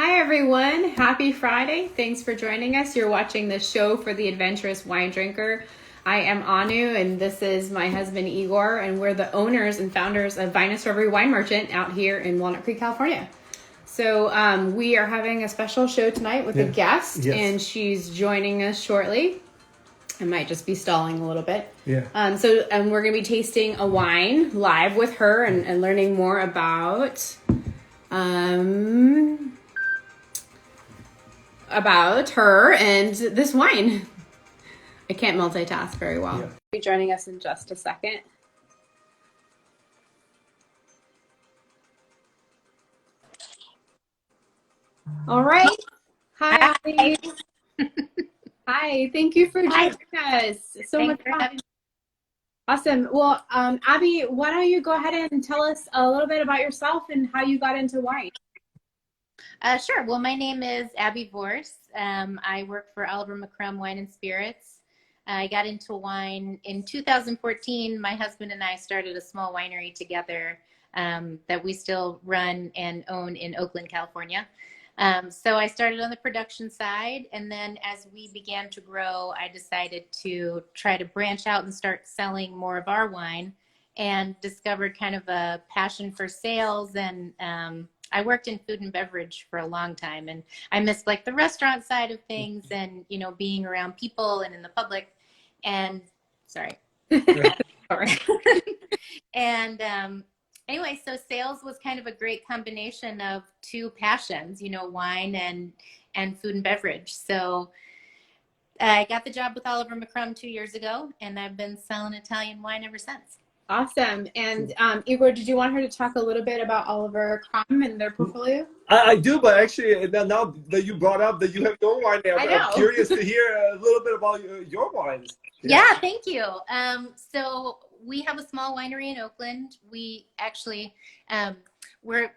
Hi everyone, happy Friday. Thanks for joining us. You're watching the show for the adventurous wine drinker. I am Anu and this is my husband Igor, and we're the owners and founders of Vinousreverie Wine Merchant out here in Walnut Creek, California. So we are having a special show tonight with a guest, and she's joining us shortly. I might just be stalling a little bit. So we're going to be tasting a wine live with her and learning more about her and this wine. I can't multitask very well. She'll be joining us in just a second. All right. Hi, Abby. Hi. Thank you for joining us. So much fun. Awesome. Well, Abby, why don't you go ahead and tell us a little bit about yourself and how you got into wine? Sure. Well, my name is Abby Vorse. I work for Oliver McCrum Wine and Spirits. I got into wine in 2014. My husband and I started a small winery together that we still run and own in Oakland, California. So I started on the production side, and then as we began to grow, I decided to try to branch out and start selling more of our wine, and discovered kind of a passion for sales. And I worked in food and beverage for a long time, and I missed like the restaurant side of things and, you know, being around people and in the public. And sorry. And anyway, so sales was kind of a great combination of two passions, you know, wine and food and beverage. So I got the job with Oliver McCrum 2 years ago, and I've been selling Italian wine ever since. Awesome. And Igor, did you want her to talk a little bit about Oliver McCrum and their portfolio? I do, but actually, now that you brought up that you have your wine now, I'm curious to hear a little bit about your wines. Yeah, thank you. So we have a small winery in Oakland. We actually, we're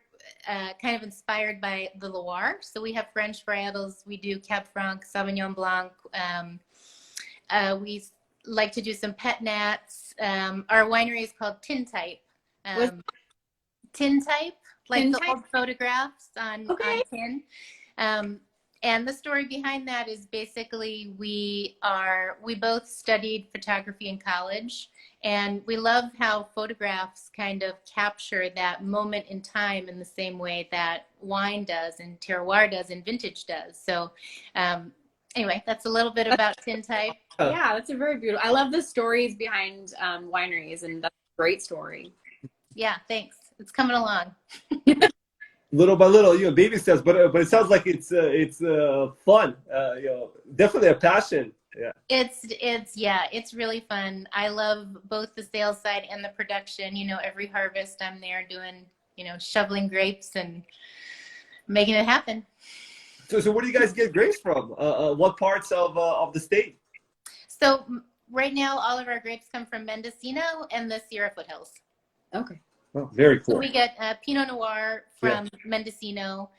kind of inspired by the Loire. So we have French varietals. We do Cab Franc, Sauvignon Blanc. We like to do some pet nats. Our winery is called Tin Type. Tin Type, like the old photographs on tin. And the story behind that is basically we both studied photography in college, and we love how photographs kind of capture that moment in time in the same way that wine does and terroir does and vintage does. So anyway, that's a little bit about Tin Type. Yeah, that's a very beautiful. I love the stories behind wineries, and that's a great story. Yeah, thanks. It's coming along. Little by little, you know, baby steps, but it sounds like it's fun. You know, definitely a passion. Yeah. It's really fun. I love both the sales side and the production. You know, every harvest I'm there doing, you know, shoveling grapes and making it happen. So where do you guys get grapes from? What parts of the state? So right now, all of our grapes come from Mendocino and the Sierra foothills. Okay. Oh, very cool. So we get Pinot Noir from Mendocino.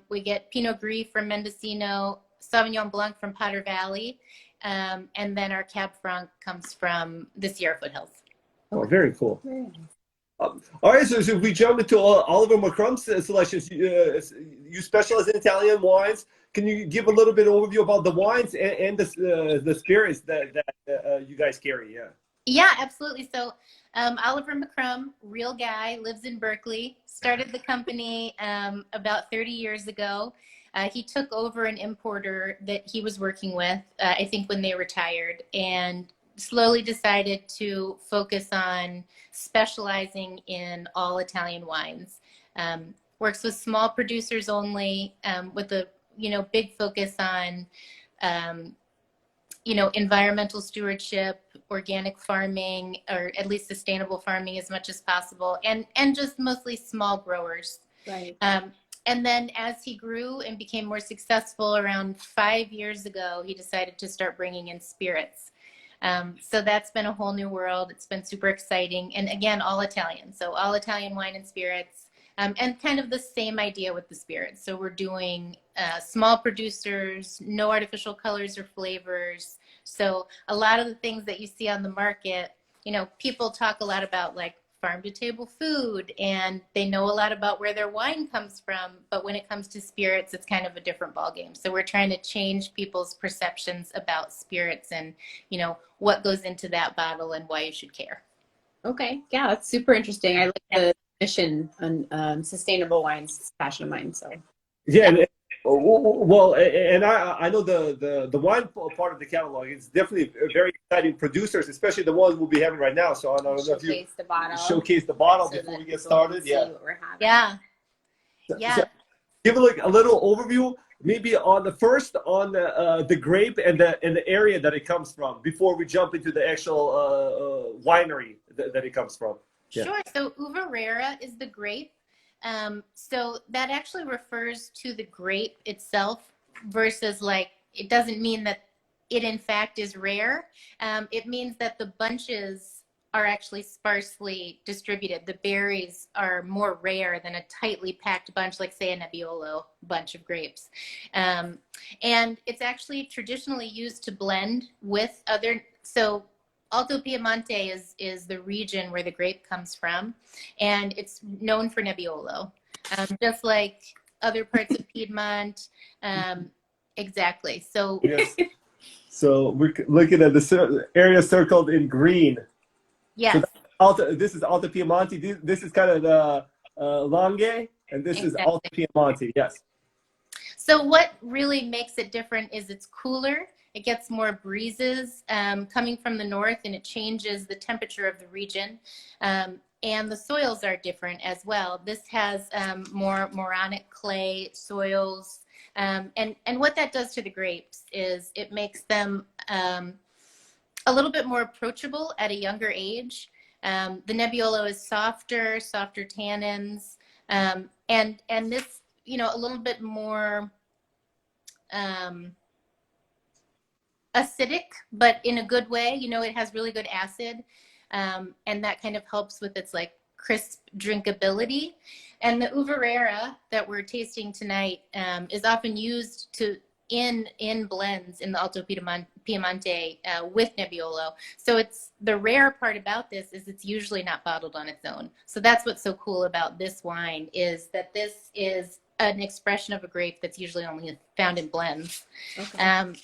We get Pinot Gris from Mendocino, Sauvignon Blanc from Potter Valley, and then our Cab Franc comes from the Sierra foothills. Oh, very cool. All right, so if we jump into Oliver McCrum's selections, you specialize in Italian wines. Can you give a little bit of overview about the wines and the spirits that you guys carry? Yeah, absolutely. So Oliver McCrum, real guy, lives in Berkeley, started the company about 30 years ago. He took over an importer that he was working with, I think when they retired, and slowly decided to focus on specializing in all Italian wines. Works with small producers only, with a big focus on environmental stewardship, organic farming, or at least sustainable farming as much as possible, and just mostly small growers. Right. And then as he grew and became more successful around 5 years ago, he decided to start bringing in spirits. So that's been a whole new world. It's been super exciting. And again, all Italian. So all Italian wine and spirits, and kind of the same idea with the spirits. So we're doing small producers, no artificial colors or flavors. So a lot of the things that you see on the market, people talk a lot about like farm to table food, and they know a lot about where their wine comes from. But when it comes to spirits, it's kind of a different ballgame. So we're trying to change people's perceptions about spirits and, what goes into that bottle and why you should care. Okay. Yeah, that's super interesting. I like the mission on sustainable wines. It's a passion of mine. So Yeah, well, and I know the wine part of the catalog is definitely very exciting producers, especially the ones we'll be having right now. So I don't know if you showcase the bottle before we get started. Yeah. Yeah. So give a little overview, maybe on the grape and the area that it comes from before we jump into the actual winery that it comes from. Yeah. Sure. So Uva Rara is the grape. So that actually refers to the grape itself versus it doesn't mean that it in fact is rare. It means that the bunches are actually sparsely distributed. The berries are more rare than a tightly packed bunch, like say a Nebbiolo bunch of grapes. And it's actually traditionally used to blend with other, so Alto Piemonte is the region where the grape comes from, and it's known for Nebbiolo, just like other parts of Piedmont. Exactly. So, yes. So we're looking at the area circled in green. Yes. So this is Alto Piemonte. This is kind of the Langhe, and this is Alto Piemonte. Yes. So what really makes it different is it's cooler. It gets more breezes coming from the north, and it changes the temperature of the region. And the soils are different as well. This has more moronic clay soils. And what that does to the grapes is it makes them a little bit more approachable at a younger age. The Nebbiolo is softer tannins, and this, a little bit more acidic, but in a good way. It has really good acid, and that kind of helps with its crisp drinkability. And the Uva Rara that we're tasting tonight is often used in blends in the Alto Piemonte with Nebbiolo. So it's the rare part about this is it's usually not bottled on its own. So that's what's so cool about this wine is that this is an expression of a grape that's usually only found in blends. Okay.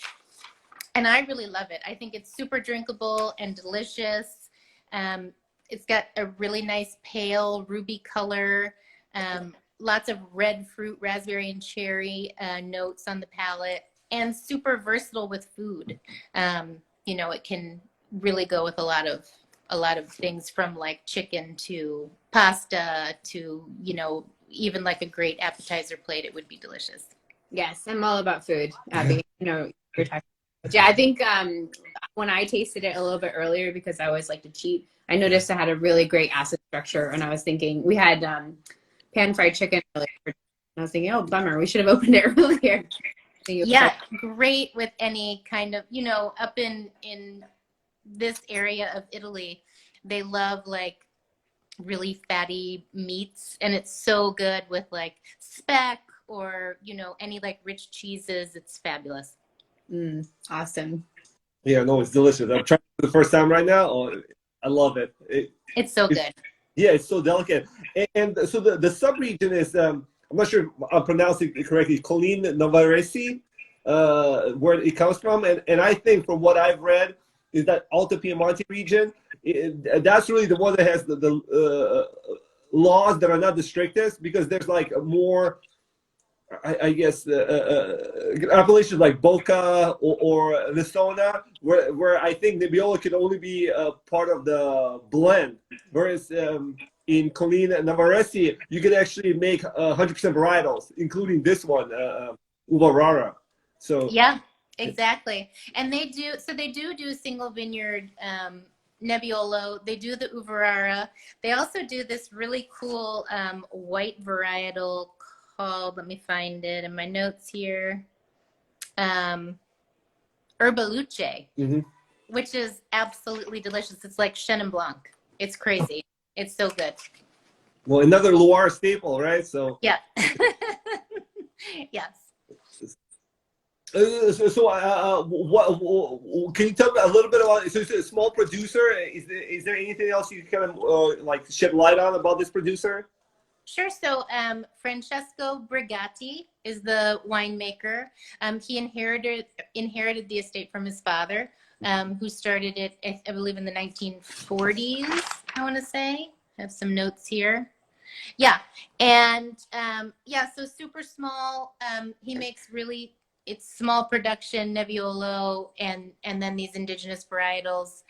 And I really love it. I think it's super drinkable and delicious. It's got a really nice pale ruby color, lots of red fruit, raspberry and cherry notes on the palate, and super versatile with food. It can really go with a lot of things from chicken to pasta to, even a great appetizer plate. It would be delicious. Yes, I'm all about food, Abby. You're talking. Yeah, I think when I tasted it a little bit earlier, because I always like to cheat, I noticed I had a really great acid structure, and I was thinking we had pan-fried chicken earlier. And I was thinking, oh, bummer, we should have opened it earlier. Yeah, great with any kind of, up in this area of Italy, they love really fatty meats, and it's so good with speck or, any rich cheeses. It's fabulous. Awesome. Yeah, no, it's delicious. I'm trying it for the first time right now. Oh, I love it. It's so good. Yeah, it's so delicate. And so the sub-region is, I'm not sure I'm pronouncing it correctly, Colline Novaresi, where it comes from. And I think from what I've read is that Alto Piemonte region, that's really the one that has the laws that are not the strictest, because there's more, I guess, appellations like Boca or Lissona, where I think Nebbiolo can only be part of the blend, whereas in Colline Novaresi, you can actually make 100% varietals, including this one, Uva Rara. So yeah, exactly. And they do single vineyard Nebbiolo. They do the Uva Rara. They also do this really cool white varietal called, let me find it in my notes here, Herbaluce, which is absolutely delicious. It's like Chenin Blanc. It's crazy. It's so good. Well, another Loire staple, right? So yeah. Yes. Can you tell me a little bit about? So it's a small producer. Is there anything else you kind of like shed light on about this producer? Sure. So Francesco Brigatti is the winemaker. He inherited the estate from his father, who started it, I believe, in the 1940s. I want to say. I have some notes here. Yeah, and yeah, so super small. He makes it's small production Nebbiolo and then these indigenous varietals.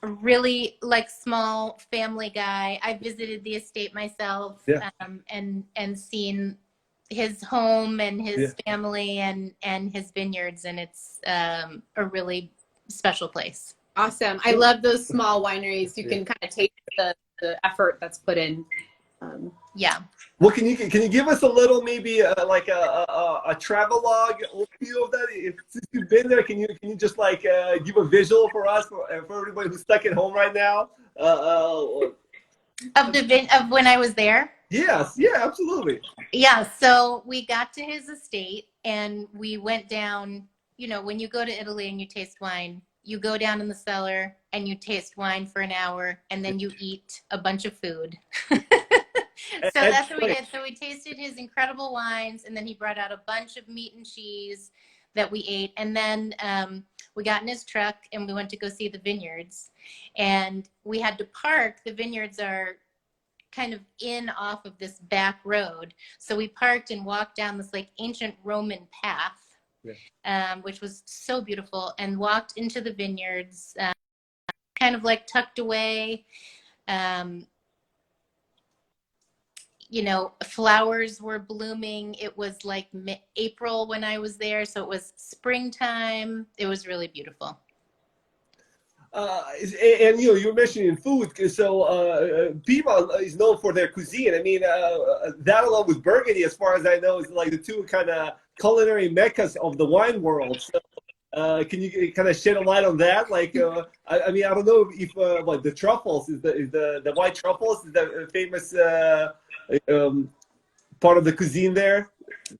Really like small family guy. I visited the estate myself, Yeah. And seen his home and his Yeah. family and his vineyards, and it's a really special place. Awesome. I love those small wineries. You can kind of taste the effort that's put in. Yeah. Well, can you give us a little, maybe like a travelogue overview of that? Since you've been there, can you just like give a visual for us, for everybody who's stuck at home right now? Of when I was there. Yes, yeah, absolutely. Yeah, so we got to his estate and we went down. You know, when you go to Italy and you taste wine, you go down in the cellar and you taste wine for an hour and then you eat a bunch of food. So that's what we did. So we tasted his incredible wines, and then he brought out a bunch of meat and cheese that we ate. And then we got in his truck and we went to go see the vineyards. And we had to park. The vineyards are kind of in off of this back road. So we parked and walked down this like ancient Roman path, which was so beautiful, and walked into the vineyards, kind of like tucked away. You know, flowers were blooming. It was like April when I was there, so it was springtime. It was really beautiful. And you know, you were mentioning food, so Piedmont is known for their cuisine. I mean, that along with Burgundy, as far as I know, is like the two kind of culinary meccas of the wine world. So, can you kind of shed a light on that? Like, I mean, I don't know if what the truffles is the white truffles is the famous part of the cuisine there.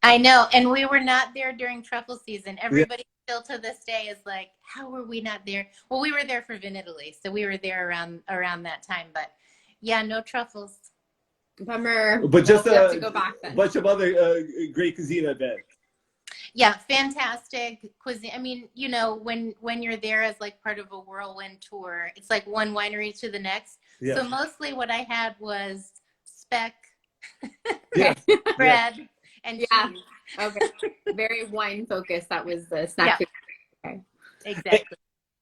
I know, and we were not there during truffle season. Everybody still to this day is like, how were we not there? Well, we were there for Vin Italy, so we were there around that time. But yeah, no truffles. Bummer. But just we'll have to go back then. A bunch of other great cuisine, I bet. Yeah, fantastic cuisine. I mean, you know, when you're there as like part of a whirlwind tour, it's like one winery to the next. Yeah. So mostly what I had was speck, Yeah. bread, and Yeah. cheese. Okay. Very wine focused. That was the snack. Yeah. Okay. Exactly.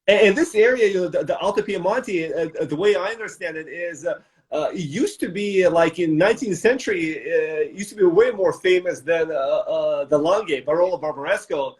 And this area, you know, the Alto Piemonte, the way I understand it is, it used to be like in 19th century, it used to be way more famous than the Langhe, Barolo, Barbaresco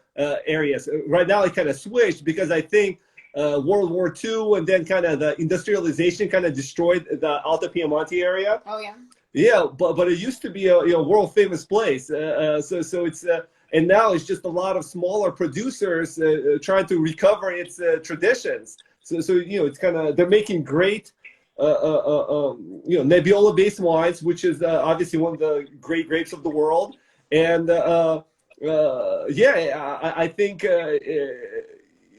areas. Right now, it kind of switched because I think World War II and then kind of the industrialization kind of destroyed the Alto Piemonte area. Oh yeah. Yeah, but it used to be a world famous place. So it's and now it's just a lot of smaller producers trying to recover its traditions. So you know, it's kind of, they're making great you know, Nebbiolo based wines, which is obviously one of the great grapes of the world. And yeah, I think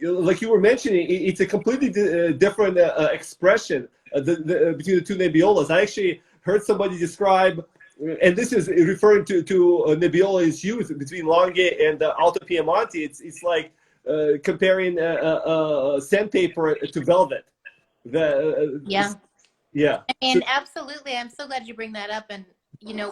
like you were mentioning, it's a completely different expression between the two Nebbiolos. I actually heard somebody describe, and this is referring to Nebbiolo's use between Langhe and Alto Piemonte. It's like comparing sandpaper to velvet. Yeah. Yeah. And absolutely, I'm so glad you bring that up. And you know,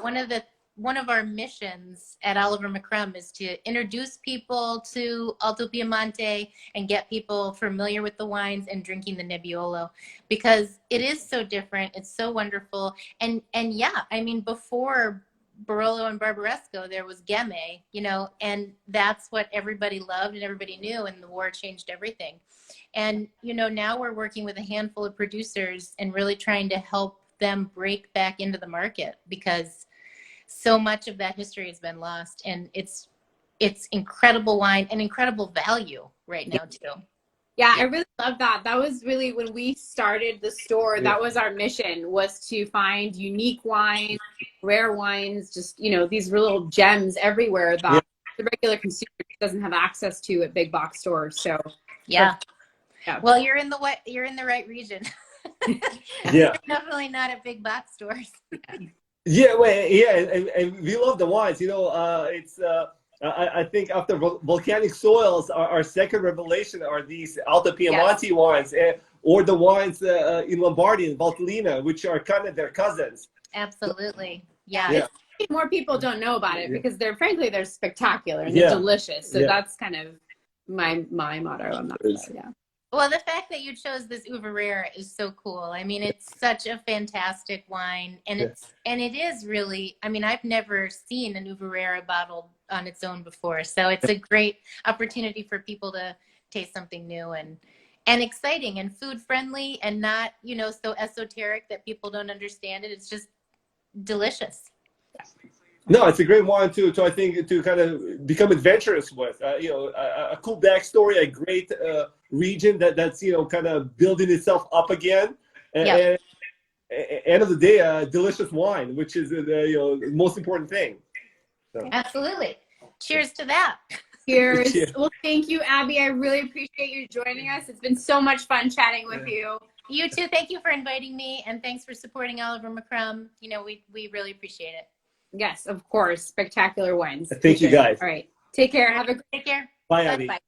one of our missions at Oliver McCrum is to introduce people to Alto Piemonte and get people familiar with the wines and drinking the Nebbiolo, because it is so different. It's so wonderful. And yeah, I mean, before Barolo and Barbaresco, there was Gamay, you know, and that's what everybody loved and everybody knew, and the war changed everything. And, you know, now we're working with a handful of producers and really trying to help them break back into the market, because so much of that history has been lost, and it's incredible wine and incredible value right now too. Yeah, I really love that. That was really when we started the store. That was our mission, was to find unique wines, rare wines, just, you know, these little gems everywhere that the regular consumer doesn't have access to at big box stores. So Yeah. Yeah. Well, you're in the right region. Yeah. You're definitely not at big box stores. Yeah, well, yeah, and we love the wines. You know, it's I think after volcanic soils, our second revelation are these Alto Piemonte wines, or the wines in Lombardy and Valtellina, which are kind of their cousins. Absolutely. Yeah. Yeah. More people don't know about it because they're spectacular and Yeah. they're delicious. So Yeah. that's kind of my motto on that. Yeah. Well, the fact that you chose this Uva Rara is so cool. I mean, it's such a fantastic wine, and it is really. I mean, I've never seen an Uva Rara bottled on its own before, so it's a great opportunity for people to taste something new and exciting and food friendly, and not so esoteric that people don't understand it. It's just delicious. No, it's a great wine too. So I think to kind of become adventurous with, a cool backstory, a great region that's kind of building itself up again. And end of the day, delicious wine, which is the most important thing. So. Absolutely. Cheers to that. Cheers. Cheers. Well, thank you, Abby. I really appreciate you joining us. It's been so much fun chatting with you. You too. Thank you for inviting me, and thanks for supporting Oliver McCrum. We really appreciate it. Yes, of course. Spectacular wines. Thank you, guys. All right. Take care. Take care. Bye, Abby. Bye.